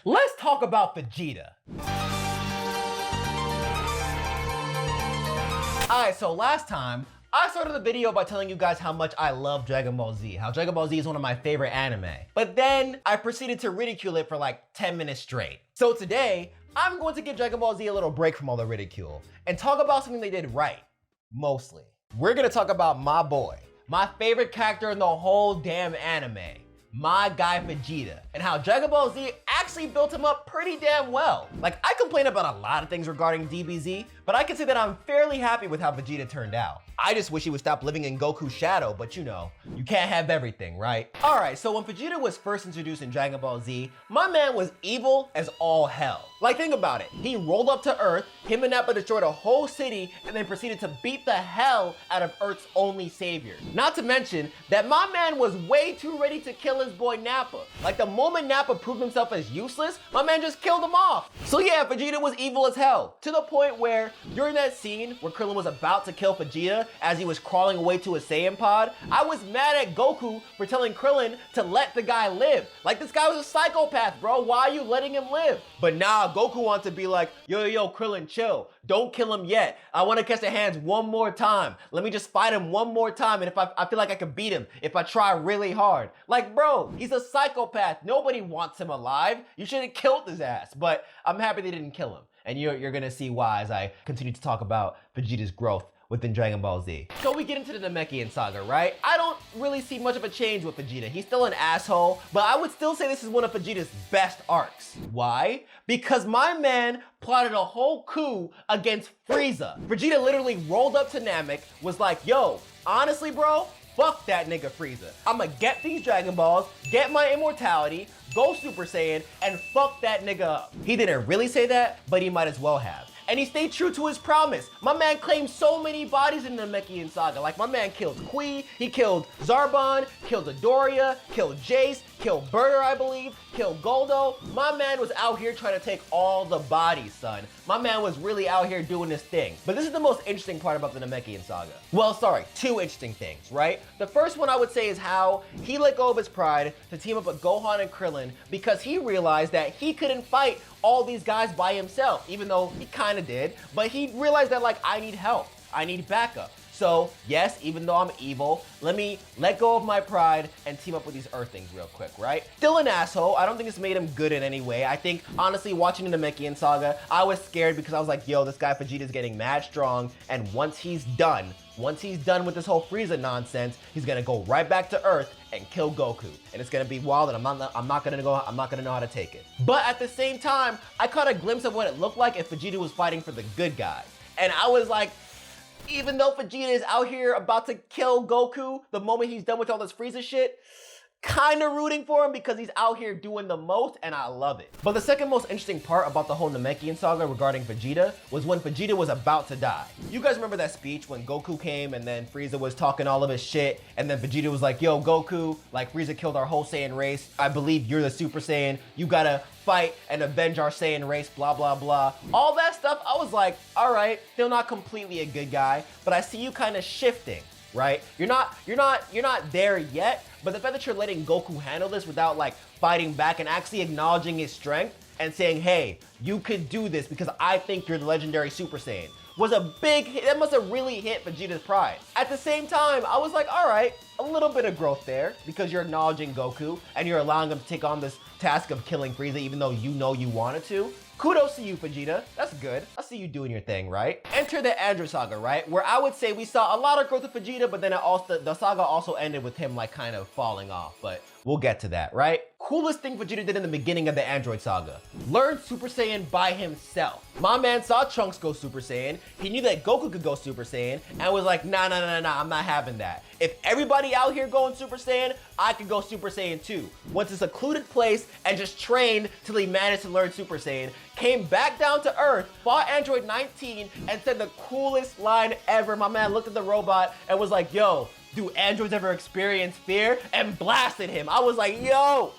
Let's talk about Vegeta. Alright, so last time, I started the video by telling you guys how much I love Dragon Ball Z, how Dragon Ball Z is one of my favorite anime. But then, I proceeded to ridicule it for like 10 minutes straight. So today, I'm going to give Dragon Ball Z a little break from all the ridicule and talk about something they did right, mostly. We're gonna talk about my boy, my favorite character in the whole damn anime, my guy Vegeta, and how Dragon Ball Z actually built him up pretty damn well. Like, I complain about a lot of things regarding DBZ, but I can say that I'm fairly happy with how Vegeta turned out. I just wish he would stop living in Goku's shadow, but you know, you can't have everything, right? Alright, so when Vegeta was first introduced in Dragon Ball Z, my man was evil as all hell. Like, think about it. He rolled up to Earth, him and Nappa destroyed a whole city, and then proceeded to beat the hell out of Earth's only savior. Not to mention that my man was way too ready to kill his boy Nappa. Like, the moment Nappa proved himself as useless, my man just killed him off. So yeah, Vegeta was evil as hell, to the point where during that scene where Krillin was about to kill Vegeta as he was crawling away to his Saiyan pod, I was mad at Goku for telling Krillin to let the guy live. Like, this guy was a psychopath, bro. Why are you letting him live? But nah, Goku wants to be like, yo, Krillin, chill. Don't kill him yet. I want to catch the hands one more time. Let me just fight him one more time, and if I feel like I can beat him if I try really hard. Like, bro, he's a psychopath. Nobody wants him alive. You should have killed his ass, but I'm happy they didn't kill him. And you're gonna see why as I continue to talk about Vegeta's growth within Dragon Ball Z. So we get into the Namekian Saga, right? I don't really see much of a change with Vegeta. He's still an asshole, but I would still say this is one of Vegeta's best arcs. Why? Because my man plotted a whole coup against Frieza. Vegeta literally rolled up to Namek, was like, yo, honestly, bro, fuck that nigga Frieza. I'ma get these Dragon Balls, get my immortality, go Super Saiyan, and fuck that nigga up. He didn't really say that, but he might as well have. And he stayed true to his promise. My man claimed so many bodies in the Namekian Saga. Like, my man killed Kui, he killed Zarbon, killed Dodoria, killed Jace, killed Burter, I believe, killed Goldo. My man was out here trying to take all the bodies, son. My man was really out here doing this thing. But this is the most interesting part about the Namekian Saga. Well, sorry, two interesting things, right? The first one I would say is how he let go of his pride to team up with Gohan and Krillin because he realized that he couldn't fight all these guys by himself, even though he kind of did, but he realized that, like, I need help, I need backup. So yes, even though I'm evil, let me let go of my pride and team up with these Earthlings real quick, right? Still an asshole. I don't think it's made him good in any way. I think, honestly, watching the Namekian Saga, I was scared because I was like, yo, this guy Vegeta's getting mad strong, and once he's done with this whole Frieza nonsense, he's gonna go right back to Earth and kill Goku. And it's gonna be wild, and I'm not gonna know how to take it. But at the same time, I caught a glimpse of what it looked like if Vegeta was fighting for the good guy. And I was like, even though Vegeta is out here about to kill Goku the moment he's done with all this Frieza shit, kind of rooting for him because he's out here doing the most, and I love it. But the second most interesting part about the whole Namekian Saga regarding Vegeta was when Vegeta was about to die. You guys remember that speech when Goku came and then Frieza was talking all of his shit, and then Vegeta was like, yo, Goku, like, Frieza killed our whole Saiyan race. I believe you're the Super Saiyan. You gotta fight and avenge our Saiyan race, blah, blah, blah. All that stuff, I was like, all right, still not completely a good guy, but I see you kind of shifting, right? You're not there yet, but the fact that you're letting Goku handle this without, like, fighting back and actually acknowledging his strength and saying, hey, you could do this because I think you're the legendary Super Saiyan, was a big hit. That must have really hit Vegeta's pride. At the same time, I was like, all right, a little bit of growth there because you're acknowledging Goku and you're allowing him to take on this task of killing Frieza even though you know you wanted to. Kudos to you, Vegeta. That's good. I see you doing your thing, right? Enter the Android Saga, right? Where I would say we saw a lot of growth of Vegeta, but then the saga also ended with him, like, kind of falling off, but we'll get to that, right? Coolest thing Vegeta did in the beginning of the Android Saga. Learned Super Saiyan by himself. My man saw Trunks go Super Saiyan. He knew that Goku could go Super Saiyan and was like, nah, I'm not having that. If everybody out here going Super Saiyan, I could go Super Saiyan too. Went to a secluded place and just trained till he managed to learn Super Saiyan, came back down to Earth, fought Android 19, and said the coolest line ever. My man looked at the robot and was like, yo, do androids ever experience fear? And blasted him. I was like, yo,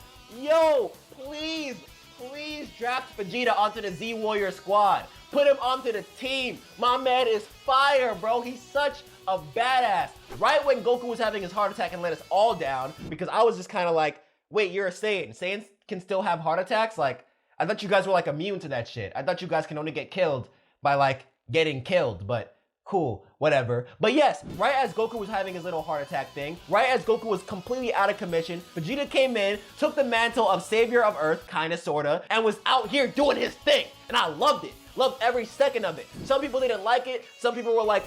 please draft Vegeta onto the Z Warrior squad. Put him onto the team. My man is fire, bro. He's such a badass. Right when Goku was having his heart attack and let us all down, because I was just kind of like, wait, you're a Saiyan. Saiyans can still have heart attacks? Like, I thought you guys were like immune to that shit. I thought you guys can only get killed by like getting killed, but cool, whatever. But yes, right as Goku was having his little heart attack thing, right as Goku was completely out of commission, Vegeta came in, took the mantle of Savior of Earth, kinda, sorta, and was out here doing his thing. And I loved it. Loved every second of it. Some people didn't like it. Some people were like,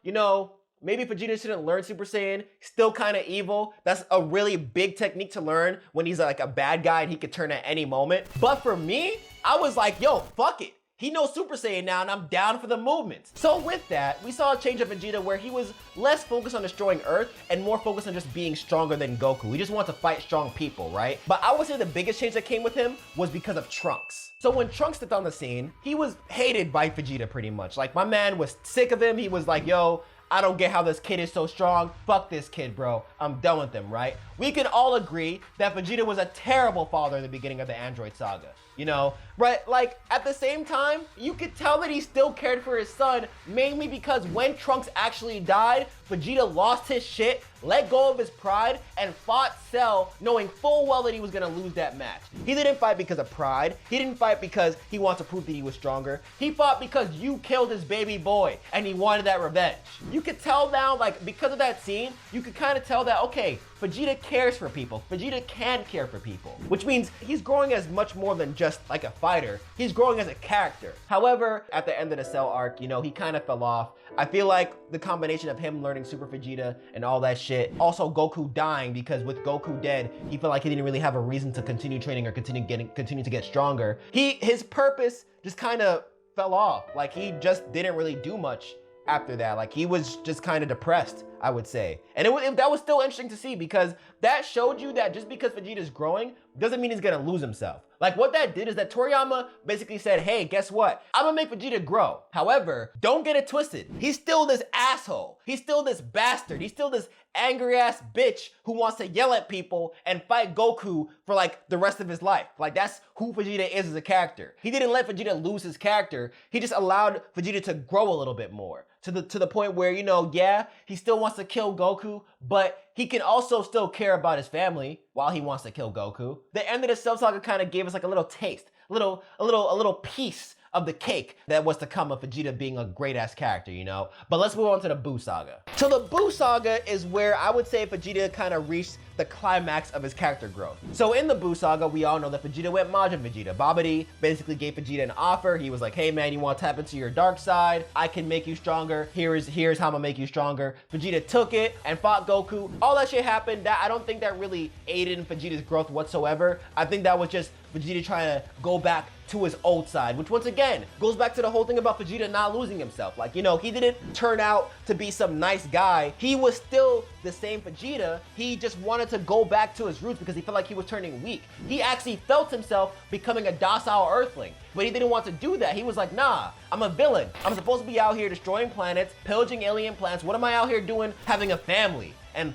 you know, maybe Vegeta shouldn't learn Super Saiyan. Still kind of evil. That's a really big technique to learn when he's like a bad guy and he could turn at any moment. But for me, I was like, yo, fuck it. He knows Super Saiyan now and I'm down for the movements. So with that, we saw a change of Vegeta where he was less focused on destroying Earth and more focused on just being stronger than Goku. He just wanted to fight strong people, right? But I would say the biggest change that came with him was because of Trunks. So when Trunks stepped on the scene, he was hated by Vegeta pretty much. Like my man was sick of him. He was like, yo, I don't get how this kid is so strong. Fuck this kid, bro. I'm done with him, right? We can all agree that Vegeta was a terrible father in the beginning of the Android Saga, you know? But like at the same time, you could tell that he still cared for his son, mainly because when Trunks actually died, Vegeta lost his shit, let go of his pride, and fought Cell knowing full well that he was gonna lose that match. He didn't fight because of pride. He didn't fight because he wanted to prove that he was stronger. He fought because you killed his baby boy and he wanted that revenge. You could tell now, like because of that scene, you could kind of tell that, okay, Vegeta cares for people. Vegeta can care for people, which means he's growing as much more than just like a fighter. He's growing as a character. However, at the end of the Cell arc, you know, he kind of fell off. I feel like the combination of him learning Super Vegeta and all that shit, also Goku dying, because with Goku dead, he felt like he didn't really have a reason to continue training or continue to get stronger. His purpose just kind of fell off. Like he just didn't really do much after that. Like he was just kind of depressed, I would say. And that was still interesting to see, because that showed you that just because Vegeta's growing doesn't mean he's gonna lose himself. Like what that did is that Toriyama basically said, hey, guess what? I'm gonna make Vegeta grow. However, don't get it twisted. He's still this asshole. He's still this bastard. He's still this angry ass bitch who wants to yell at people and fight Goku for like the rest of his life. Like that's who Vegeta is as a character. He didn't let Vegeta lose his character. He just allowed Vegeta to grow a little bit more to the point where, you know, yeah, he still wants to kill Goku, but he can also still care about his family while he wants to kill Goku. The end of the Cell Saga kind of gave us like a little taste, a little piece of the cake that was to come of Vegeta being a great ass character, you know? But let's move on to the Buu Saga. So the Buu Saga is where I would say Vegeta kind of reached the climax of his character growth. So in the Buu Saga, we all know that Vegeta went Majin Vegeta. Babidi basically gave Vegeta an offer. He was like, hey man, you want to tap into your dark side? I can make you stronger. Here's how I'm gonna make you stronger. Vegeta took it and fought Goku. All that shit happened. I don't think that really aided in Vegeta's growth whatsoever. I think that was just Vegeta trying to go back to his old side, which once again goes back to the whole thing about Vegeta not losing himself. Like, you know, he didn't turn out to be some nice guy. He was still the same Vegeta. He just wanted to go back to his roots because he felt like he was turning weak. He actually felt himself becoming a docile Earthling, but he didn't want to do that. He was like, nah, I'm a villain. I'm supposed to be out here destroying planets, pillaging alien planets. What am I out here doing? Having a family and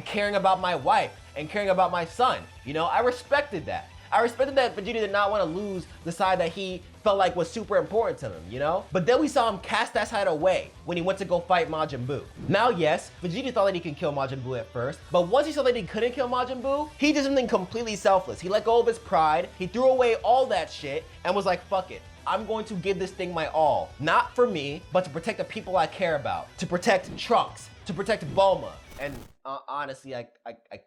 caring about my wife and caring about my son. You know, I respected that. I respected that Vegeta did not want to lose the side that he felt like was super important to him, you know? But then we saw him cast that side away when he went to go fight Majin Buu. Now, yes, Vegeta thought that he could kill Majin Buu at first, but once he saw that he couldn't kill Majin Buu, he did something completely selfless. He let go of his pride, he threw away all that shit, and was like, fuck it. I'm going to give this thing my all. Not for me, but to protect the people I care about. To protect Trunks, to protect Bulma. And honestly, I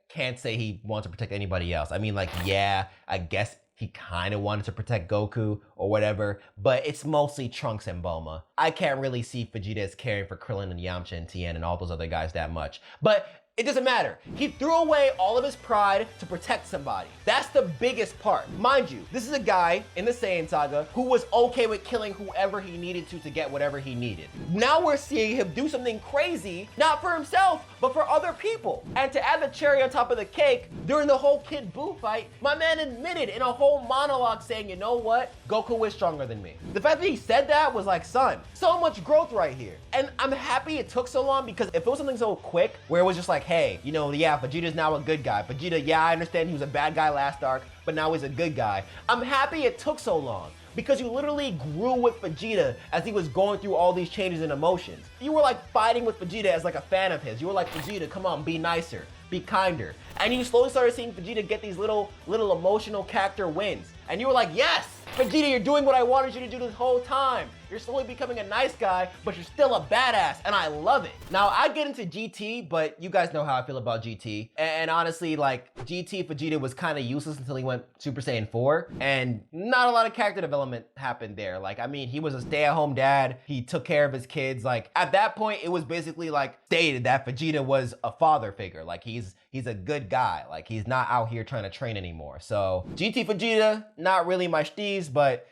can't say he wants to protect anybody else. I mean, like, yeah, I guess he kind of wanted to protect Goku or whatever, but it's mostly Trunks and Bulma. I can't really see Vegeta as caring for Krillin and Yamcha and Tien and all those other guys that much. But it doesn't matter. He threw away all of his pride to protect somebody. That's the biggest part. Mind you, this is a guy in the Saiyan Saga who was okay with killing whoever he needed to get whatever he needed. Now we're seeing him do something crazy, not for himself, but for other people. And to add the cherry on top of the cake, during the whole Kid Buu fight, my man admitted in a whole monologue saying, you know what? Goku is stronger than me. The fact that he said that was like, son, so much growth right here. And I'm happy it took so long, because if it was something so quick where it was just like, hey, you know, yeah, Vegeta's now a good guy. Vegeta, yeah, I understand he was a bad guy last arc, but now he's a good guy. I'm happy it took so long, because you literally grew with Vegeta as he was going through all these changes in emotions. You were like fighting with Vegeta as like a fan of his. You were like, Vegeta, come on, be nicer, be kinder. And you slowly started seeing Vegeta get these little emotional character wins. And you were like, yes, Vegeta, you're doing what I wanted you to do this whole time. You're slowly becoming a nice guy, but you're still a badass, and I love it. Now, I get into GT, but you guys know how I feel about GT. And honestly, like, GT Vegeta was kind of useless until he went Super Saiyan 4, and not a lot of character development happened there. Like, I mean, he was a stay-at-home dad. He took care of his kids. Like, at that point, it was basically, like, stated that Vegeta was a father figure. Like, he's a good guy. Like, he's not out here trying to train anymore. So, GT Vegeta, not really my steez, but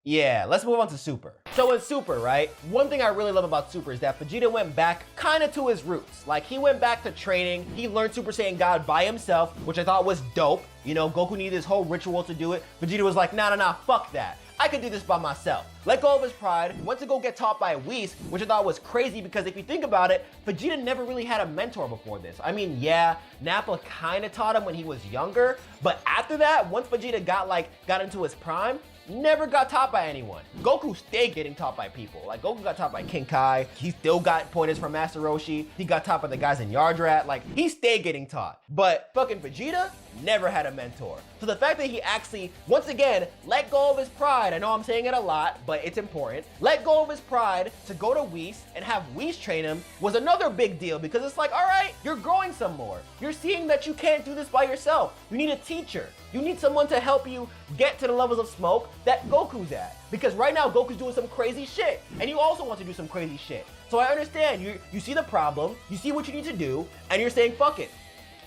yeah, let's move on to Super. So in Super, right, one thing I really love about Super is that Vegeta went back kind of to his roots. Like, he went back to training. He learned Super Saiyan God by himself, which I thought was dope. You know, Goku needed this whole ritual to do it. Vegeta was like, nah, fuck that. I could do this by myself. Let go of his pride, went to go get taught by Whis, which I thought was crazy because if you think about it, Vegeta never really had a mentor before this. I mean, yeah, Nappa kind of taught him when he was younger, but after that, once Vegeta got into his prime, never got taught by anyone. Goku stayed getting taught by people. Like, Goku got taught by King Kai. He still got pointers from Master Roshi. He got taught by the guys in Yardrat. Like, he stayed getting taught. But fucking Vegeta never had a mentor. So the fact that he actually, once again, let go of his pride, I know I'm saying it a lot, but it's important, let go of his pride to go to Whis and have Whis train him was another big deal because it's like, all right, you're growing some more. You're seeing that you can't do this by yourself. You need a teacher. You need someone to help you get to the levels of smoke that Goku's at. Because right now, Goku's doing some crazy shit. And you also want to do some crazy shit. So I understand, you see the problem, you see what you need to do, and you're saying, fuck it,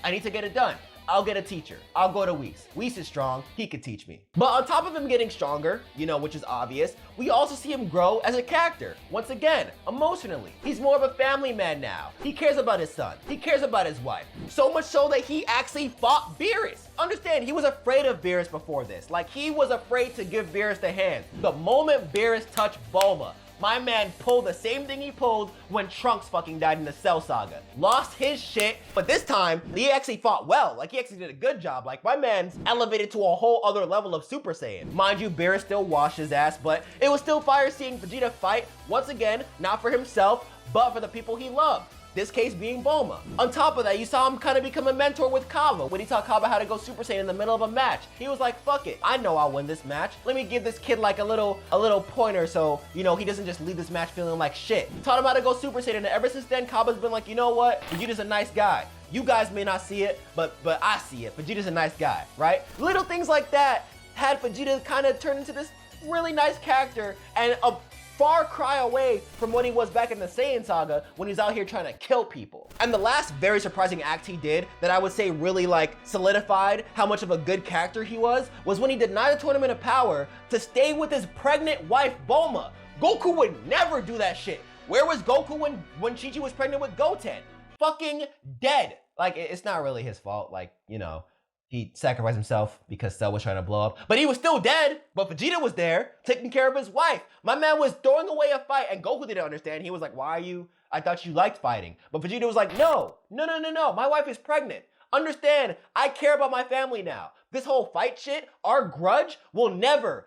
I need to get it done. I'll get a teacher. I'll go to Whis. Whis is strong, he could teach me. But on top of him getting stronger, you know, which is obvious, we also see him grow as a character. Once again, emotionally. He's more of a family man now. He cares about his son. He cares about his wife. So much so that he actually fought Beerus. Understand, he was afraid of Beerus before this. Like, he was afraid to give Beerus the hand. The moment Beerus touched Bulma, my man pulled the same thing he pulled when Trunks fucking died in the Cell Saga. Lost his shit, but this time, he actually fought well. Like, he actually did a good job. Like, my man's elevated to a whole other level of Super Saiyan. Mind you, Beerus still washed his ass, but it was still fire seeing Vegeta fight, once again, not for himself, but for the people he loved. This case being Bulma. On top of that, you saw him kind of become a mentor with Kaba when he taught Kaba how to go Super Saiyan in the middle of a match. He was like, fuck it, I know I'll win this match. Let me give this kid like a little pointer so, you know, he doesn't just leave this match feeling like shit. Taught him how to go Super Saiyan, and ever since then, Kaba's been like, you know what? Vegeta's a nice guy. You guys may not see it, but I see it. Vegeta's a nice guy, right? Little things like that had Vegeta kind of turn into this really nice character and a far cry away from what he was back in the Saiyan Saga when he's out here trying to kill people. And the last very surprising act he did that I would say really like solidified how much of a good character he was when he denied the Tournament of Power to stay with his pregnant wife Bulma. Goku would never do that shit. Where was Goku when Chi-Chi was pregnant with Goten? Fucking dead. Like, it's not really his fault. Like, you know, he sacrificed himself because Cell was trying to blow up. But he was still dead. But Vegeta was there, taking care of his wife. My man was throwing away a fight, and Goku didn't understand. He was like, why are you? I thought you liked fighting. But Vegeta was like, no. My wife is pregnant. Understand, I care about my family now. This whole fight shit, our grudge will never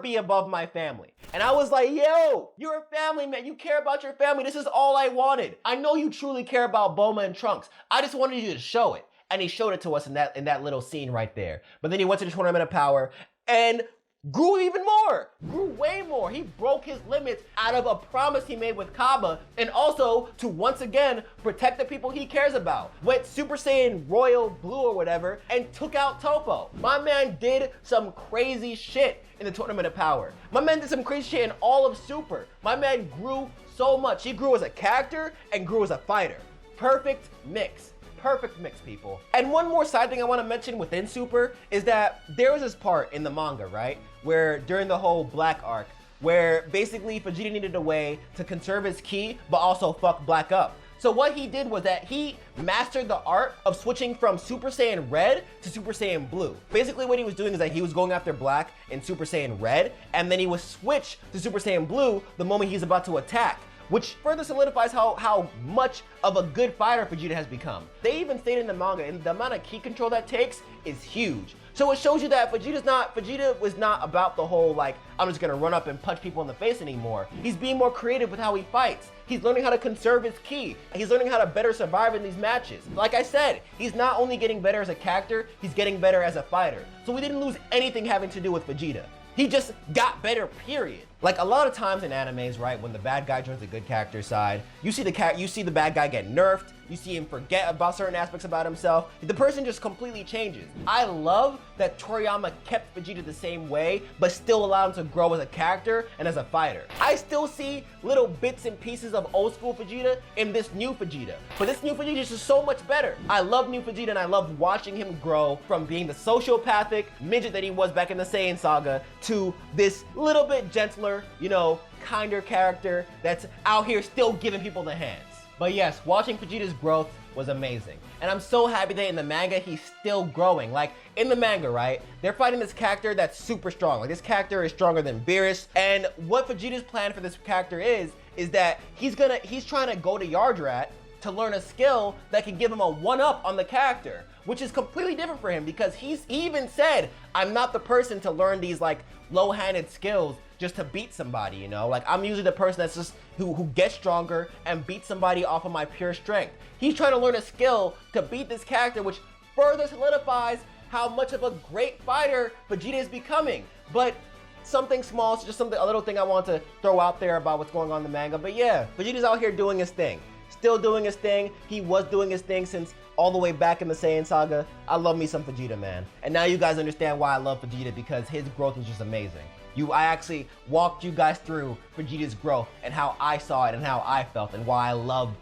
be above my family. And I was like, yo, you're a family man. You care about your family. This is all I wanted. I know you truly care about Bulma and Trunks. I just wanted you to show it. And he showed it to us in that little scene right there. But then he went to the Tournament of Power and grew even more, grew way more. He broke his limits out of a promise he made with Kaba, and also to once again protect the people he cares about. Went Super Saiyan Royal Blue or whatever and took out Toppo. My man did some crazy shit in the Tournament of Power. My man did some crazy shit in all of Super. My man grew so much. He grew as a character and grew as a fighter. Perfect mix. Perfect mix, people. And one more side thing I want to mention within Super is that there was this part in the manga, right, where during the whole Black arc, where basically Vegeta needed a way to conserve his ki, but also fuck Black up. So what he did was that he mastered the art of switching from Super Saiyan Red to Super Saiyan Blue. Basically what he was doing is that he was going after Black in Super Saiyan Red, and then he would switch to Super Saiyan Blue the moment he's about to attack, which further solidifies how much of a good fighter Vegeta has become. They even stated in the manga, and the amount of ki control that takes is huge. So it shows you that Vegeta was not about the whole like, I'm just gonna run up and punch people in the face anymore. He's being more creative with how he fights. He's learning how to conserve his ki. He's learning how to better survive in these matches. Like I said, he's not only getting better as a character, he's getting better as a fighter. So we didn't lose anything having to do with Vegeta. He just got better, period. Like a lot of times in animes, right, when the bad guy joins the good character side, you see the bad guy get nerfed, you see him forget about certain aspects about himself. The person just completely changes. I love that Toriyama kept Vegeta the same way, but still allowed him to grow as a character and as a fighter. I still see little bits and pieces of old school Vegeta in this new Vegeta, but this new Vegeta is just so much better. I love new Vegeta and I love watching him grow from being the sociopathic midget that he was back in the Saiyan Saga to this little bit gentler, you know, kinder character that's out here still giving people the hands. But yes, watching Vegeta's growth was amazing. And I'm so happy that in the manga, he's still growing. Like, in the manga, right, they're fighting this character that's super strong. Like, this character is stronger than Beerus. And what Vegeta's plan for this character is that he's trying to go to Yardrat to learn a skill that can give him a one-up on the character, which is completely different for him because he even said, I'm not the person to learn these, like, low-handed skills just to beat somebody, you know? Like, I'm usually the person that's just who gets stronger and beats somebody off of my pure strength. He's trying to learn a skill to beat this character, which further solidifies how much of a great fighter Vegeta is becoming. But something small, it's just a little thing I want to throw out there about what's going on in the manga. But yeah, Vegeta's out here doing his thing. Still doing his thing. He was doing his thing since all the way back in the Saiyan Saga. I love me some Vegeta, man. And now you guys understand why I love Vegeta, because his growth is just amazing. I actually walked you guys through Vegeta's growth and how I saw it and how I felt and why I love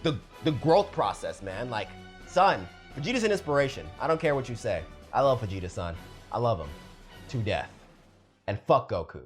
the growth process, man. Like, son, Vegeta's an inspiration. I don't care what you say. I love Vegeta, son. I love him to death. And fuck Goku.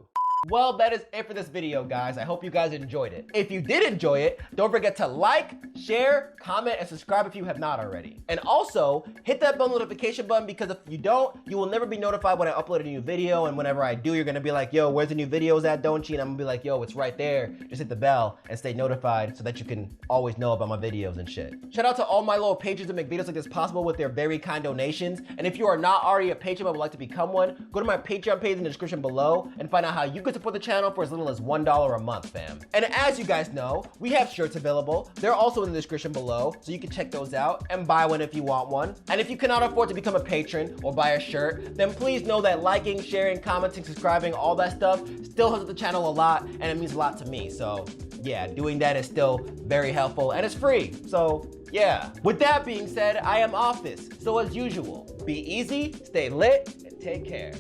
Well, that is it for this video, guys. I hope you guys enjoyed it. If you did enjoy it, don't forget to like, share, comment, and subscribe if you have not already. And also, hit that bell notification button, because if you don't, you will never be notified when I upload a new video. And whenever I do, you're gonna be like, yo, where's the new videos at, don't you? And I'm gonna be like, yo, it's right there. Just hit the bell and stay notified so that you can always know about my videos and shit. Shout out to all my little patrons that make videos like this possible with their very kind donations. And if you are not already a patron but would like to become one, go to my Patreon page in the description below and find out how you can support the channel for as little as $1 a month, fam. And as you guys know, we have shirts available. They're also in the description below, so you can check those out and buy one if you want one. And if you cannot afford to become a patron or buy a shirt, then please know that liking, sharing, commenting, subscribing, all that stuff still helps the channel a lot, and it means a lot to me. So yeah, doing that is still very helpful and it's free. So yeah. With that being said, I am off this. So as usual, be easy, stay lit, and take care.